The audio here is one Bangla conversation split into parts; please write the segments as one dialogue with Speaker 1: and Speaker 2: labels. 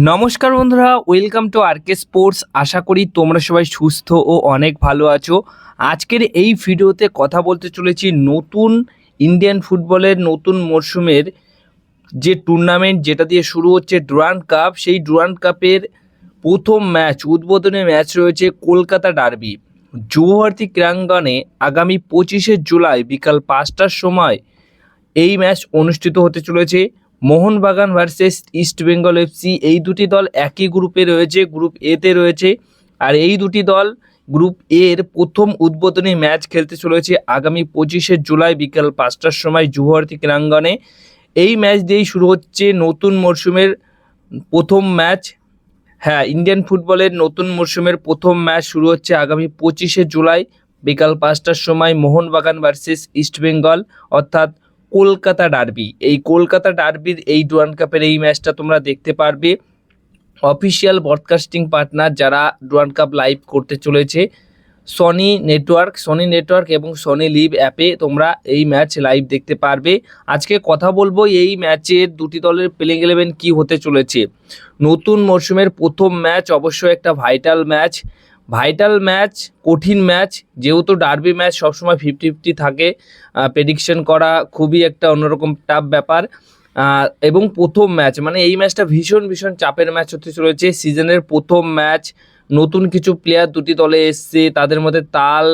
Speaker 1: নমস্কার বন্ধুরা, ওয়েলকাম টু আরকে স্পোর্টস। আশা করি তোমরা সবাই সুস্থ ও অনেক ভালো আছো। আজকের এই ভিডিওতে কথা বলতে চলেছি নতুন ইন্ডিয়ান ফুটবলের নতুন মরশুমের যে টুর্নামেন্ট যেটা দিয়ে শুরু হচ্ছে ডুরান্ড কাপ, সেই ডুরান্ড কাপের প্রথম ম্যাচ, উদ্বোধনী ম্যাচ রয়েছে কলকাতা ডার্বি। যুবভারতী ক্রীড়াঙ্গনে আগামী 25শে জুলাই বিকাল 5টার সময় এই ম্যাচ অনুষ্ঠিত হতে চলেছে। Mohun Bagan versus east Bengal FC, এই দুটি দল একই গ্রুপে রয়েছে, গ্রুপ এতে রয়েছে। আর এই দুটি দল গ্রুপ এর প্রথম উদ্বোধনী ম্যাচ খেলতে চলেছে আগামী 25শে জুলাই বিকাল 5টার সময় যুবভারতী ক্রীড়াঙ্গনে। এই ম্যাচ দিয়েই শুরু হচ্ছে নতুন মরশুমের প্রথম ম্যাচ। হ্যাঁ, ইন্ডিয়ান ফুটবলের নতুন মরশুমের প্রথম ম্যাচ শুরু হচ্ছে আগামী 25শে জুলাই বিকাল 5টার সময় মোহনবাগান ভার্সেস ইস্ট বেঙ্গল, অর্থাৎ কলকাতা ডার্বি। এই কলকাতা ডার্বির এই ডুরান্ড কাপের এই ম্যাচটা তোমরা দেখতে পারবে। অফিসিয়াল ব্রডকাস্টিং পার্টনার যারা ডুরান্ড কাপ লাইভ করতে চলেছে সনি নেটওয়ার্ক এবং সনি লিভ অ্যাপে তোমরা এই ম্যাচ লাইভ দেখতে পারবে। আজকে কথা বলবো এই ম্যাচের দুটি দলের প্লেইং 11 কী হতে চলেছে। নতুন মরশুমের প্রথম ম্যাচ অবশ্যই একটা ভাইটাল ম্যাচ, কঠিন ম্যাচ, যেহেতু ডার্বি ম্যাচ সবসময় 50-50 থাকে। প্রেডিকশন করা খুবই একটা অন্যরকম টাফ ব্যাপার। এবং প্রথম ম্যাচ মানে এই ম্যাচটা ভীষণ চাপের ম্যাচ হতে চলেছে। সিজনের প্রথম ম্যাচ, নতুন কিছু প্লেয়ার দুটি দলে এসছে, তাদের মধ্যে তাল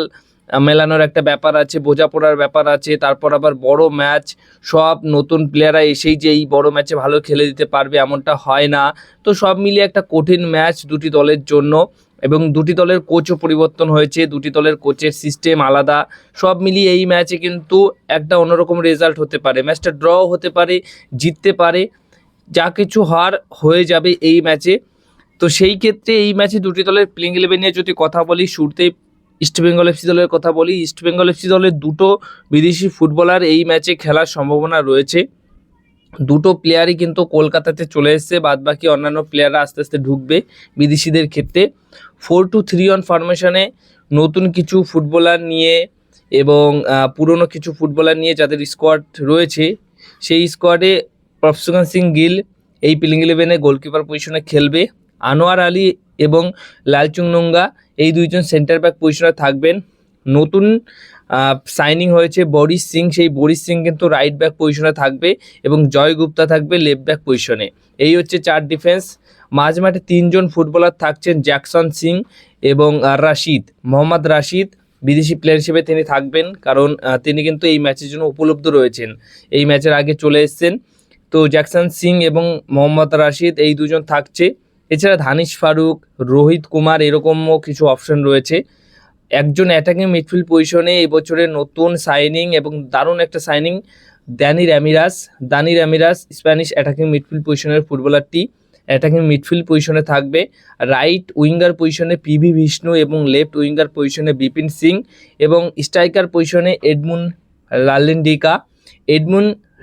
Speaker 1: মেলানোর একটা ব্যাপার আছে, বোঝাপড়ার ব্যাপার আছে। তারপর আবার বড় ম্যাচ, সব নতুন প্লেয়াররা এসেই যে এই বড় ম্যাচে ভালো খেলে দিতে পারবে এমনটা হয় না। তো সব মিলিয়ে একটা কঠিন ম্যাচ দুটি দলের জন্য, এবং দুটি দলের কোচও পরিবর্তন হয়েছে, দুটি দলের কোচের সিস্টেম আলাদা। সব মিলিয়ে এই ম্যাচে কিন্তু একটা অন্যরকম রেজাল্ট হতে পারে, ম্যাচটা ড্র হতে পারে, জিততে পারে, যা কিছু হয়ে যাবে এই ম্যাচে। তো সেই ক্ষেত্রে এই ম্যাচে দুটি দলের প্লেইং 11 নিয়ে যদি কথা বলি, শুরুতেই ইস্ট বেঙ্গল এফসি দলের কথা বলি। ইস্ট বেঙ্গল এফসি দলের দুটো বিদেশি ফুটবলার এই ম্যাচে খেলার সম্ভাবনা রয়েছে। দুটো প্লেয়ারই কিন্তু কলকাতাতে চলে এসছে, বাদবাকি অন্যান্য প্লেয়াররা আস্তে আস্তে ঢুকবে বিদেশিদের ক্ষেত্রে। 4-2-3-1 ফরমেশনে নতুন কিছু ফুটবলার নিয়ে এবং পুরনো কিছু ফুটবলার নিয়ে যাদের স্কোয়াড রয়েছে, সেই স্কোয়াডে প্রফসুকান সিং গিল এই প্লেইং 11-এ গোলকিপার পজিশনে খেলবে। আনোয়ার আলী এবং লালচুং নোঙ্গা এই দুইজন সেন্টার ব্যাক পজিশনে থাকবেন। নতুন সাইনিং হয়েছে বরিশ সিং, সেই বরিশ সিং কিন্তু রাইট ব্যাক পজিশনে থাকবে এবং জয় গুপ্তা থাকবে লেফট ব্যাক পজিশনে। এই হচ্ছে 4 ডিফেন্স। মাঝমাঠে 3জন ফুটবলার থাকছেন, জ্যাকসন সিং এবং মোহাম্মদ রাশিদ বিদেশি প্লেয়ার হিসেবে তিনি থাকবেন, কারণ তিনি কিন্তু এই ম্যাচের জন্য উপলব্ধ রয়েছেন, এই ম্যাচের আগে চলে এসেছেন। তো জ্যাকসন সিং এবং মোহাম্মদ রাশিদ এই দুজন থাকছে। এছাড়া ধানিশ ফারুক, রোহিত কুমার এরকমও কিছু অপশন রয়েছে। একজন অ্যাটাকিং মিডফিল্ড পজিশনে এবছরের নতুন সাইনিং এবং দারুণ একটা সাইনিং দানি র্যামিরাস স্প্যানিশ অ্যাটাকিং মিডফিল্ড পজিশনের ফুটবলারটি অ্যাটাকিং মিডফিল্ড পজিশনে থাকবে। রাইট উইঙ্গার পজিশনে পিভি বিষ্ণু এবং লেফট উইঙ্গার পজিশনে বিপিন সিং এবং স্ট্রাইকার পজিশনে এডমুন্ড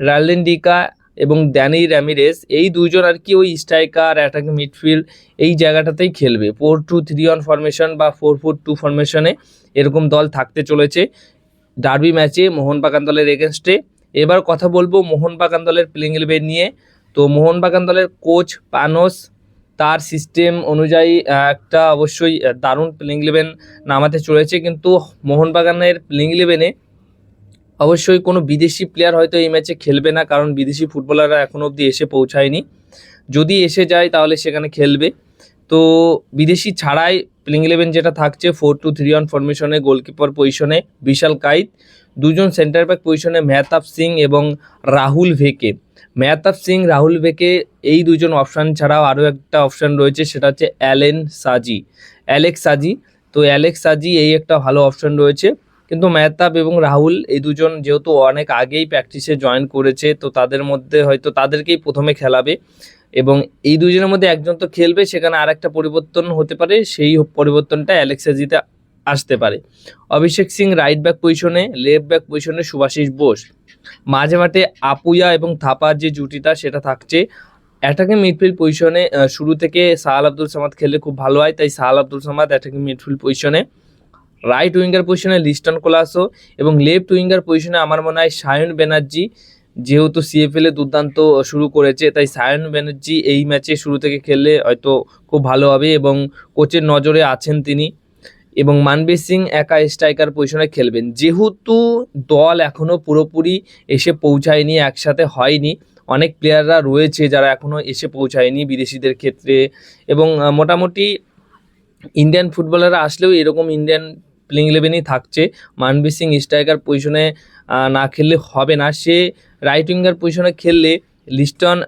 Speaker 1: রার্লিন্ডিকা এবং ড্যানি র্যামিরেস, এই দুইজন আর কি ওই স্ট্রাইকার অ্যাটাকিং মিডফিল্ড এই জায়গাটাতেই খেলবে। 4-2-3-1 ফরমেশন বা 4-4-2 ফরমেশনে এরকম দল থাকতে চলেছে ডার্বি ম্যাচে মোহনবাগান দলের এগেনস্টে। এবার কথা বলবো মোহনবাগান দলের প্লেইং 11 নিয়ে। তো মোহনবাগান দলের কোচ পানোস তার সিস্টেম অনুযায়ী একটা অবশ্যই দারুণ প্লেইং 11 নামাতে চলেছে, কিন্তু মোহনবাগানের প্লেইং 11-এ অবশ্যই কোনো বিদেশি প্লেয়ার হয়তো এই ম্যাচে খেলবে না, কারণ বিদেশি ফুটবলাররা এখনও অবধি এসে পৌঁছায়নি। যদি এসে যায় তাহলে সেখানে খেলবে। তো বিদেশি ছাড়াই প্লেইং 11 যেটা থাকছে 4-2-3-1 ফরমেশনে গোলকিপার পজিশনে বিশাল কাইত, দুজন সেন্টার ব্যাক পজিশনে মেহতাব সিং এবং রাহুল ভেকে এই দুজন অপশান ছাড়াও আরও একটা অপশান রয়েছে, সেটা হচ্ছে অ্যালেক্স সাজি। তো অ্যালেক্স সাজি এই একটা ভালো অপশান রয়েছে, কিন্তু মেহতাব এবং রাহুল এই দুজন যেহেতু অনেক আগেই প্র্যাকটিসে জয়েন করেছে, তো তাদের মধ্যে হয়তো তাদেরকেই প্রথমে খেলাবে এবং এই দুজনের মধ্যে একজন তো খেলবে, সেখানে আর একটা পরিবর্তন হতে পারে, সেই পরিবর্তনটা অ্যালেক্স সাজিতে আসতে পারে। অভিষেক সিং রাইট ব্যাক পজিশনে, লেফট ব্যাক পজিশনে শুভাশিস বোস। মাঝে মাঠে আপুয়া এবং থাপার যে জুটিটা সেটা থাকছে। অ্যাটাকিং মিডফিল্ড পজিশনে শুরু থেকে সাহাল আব্দুল সামাদ খেললে খুব ভালো হয়, তাই সাহাল আব্দুল সামাদ অ্যাটাকিং মিডফিল্ড পজিশনে। রাইট উইঙ্গার পজিশনে লিস্টন কোলাসো এবং লেফট উইঙ্গার পজিশনে আমার মনে হয় সায়ন ব্যানার্জি যেহেতু সিএফএল এ দুর্দান্ত শুরু করেছে, তাই সায়ন ব্যানার্জি এই ম্যাচে শুরু থেকে খেললে হয়তো খুব ভালো হবে এবং কোচের নজরে আছেন তিনি। এবং মানবীর সিং একা স্ট্রাইকার পজিশনে খেলবেন। যেহেতু দল এখনও পুরোপুরি এসে পৌঁছায়নি, একসাথে হয়নি, অনেক প্লেয়াররা রয়েছে যারা এখনও এসে পৌঁছায়নি বিদেশিদের ক্ষেত্রে, এবং মোটামুটি ইন্ডিয়ান ফুটবলাররা আসলেও এরকম ইন্ডিয়ান প্লেইং ইলেভেনই থাকছে। মানবীর সিং স্ট্রাইকার পজিশনে না খেললে হবে না, সে রাইট উইঙ্গার পজিশনে খেললে, লিস্টন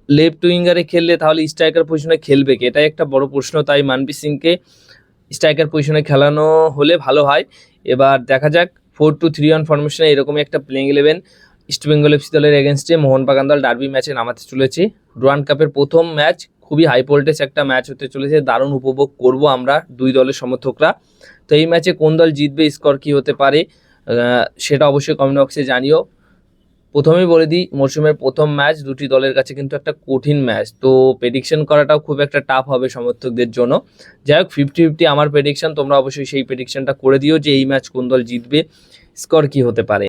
Speaker 1: লেফট উইঙ্গারে খেললে, তাহলে স্ট্রাইকার পজিশনে খেলবে কে? এটাই একটা বড় প্রশ্ন। তাই মানবীর সিংকে স্ট্রাইকার পজিশনে খেলানো হলে ভালো হয়। এবার দেখা যাক 4-2-3-1 ফরমেশনে এরকমই একটা প্লেইং ইলেভেন ইস্টবেঙ্গল এফসি দলের এগেনস্টে মোহনবাগান দল ডার্বি ম্যাচে নামাতে চলেছে। ডুরান্ড কাপের প্রথম ম্যাচ, খুবই হাই ভোল্টেজ একটা ম্যাচ হতে চলেছে, দারুণ উপভোগ করব আমরা দুই দলের সমর্থকরা। তো এই ম্যাচে কোন দল জিতবে, স্কোর কী হতে পারে, সেটা অবশ্যই কমেন্ট বক্সে জানিও। প্রথমেই বলে দিই, মরশুমের প্রথম ম্যাচ, দুটি দলের কাছে কিন্তু একটা কঠিন ম্যাচ, তো প্রেডিকশন করাটাও খুব একটা টাফ হবে সমর্থকদের জন্য। যাই হোক, 50-50 আমার প্রেডিকশন, তোমরা অবশ্যই সেই প্রেডিকশনটা করে দিও যে এই ম্যাচ কোন দল জিতবে, স্কোর কী হতে পারে।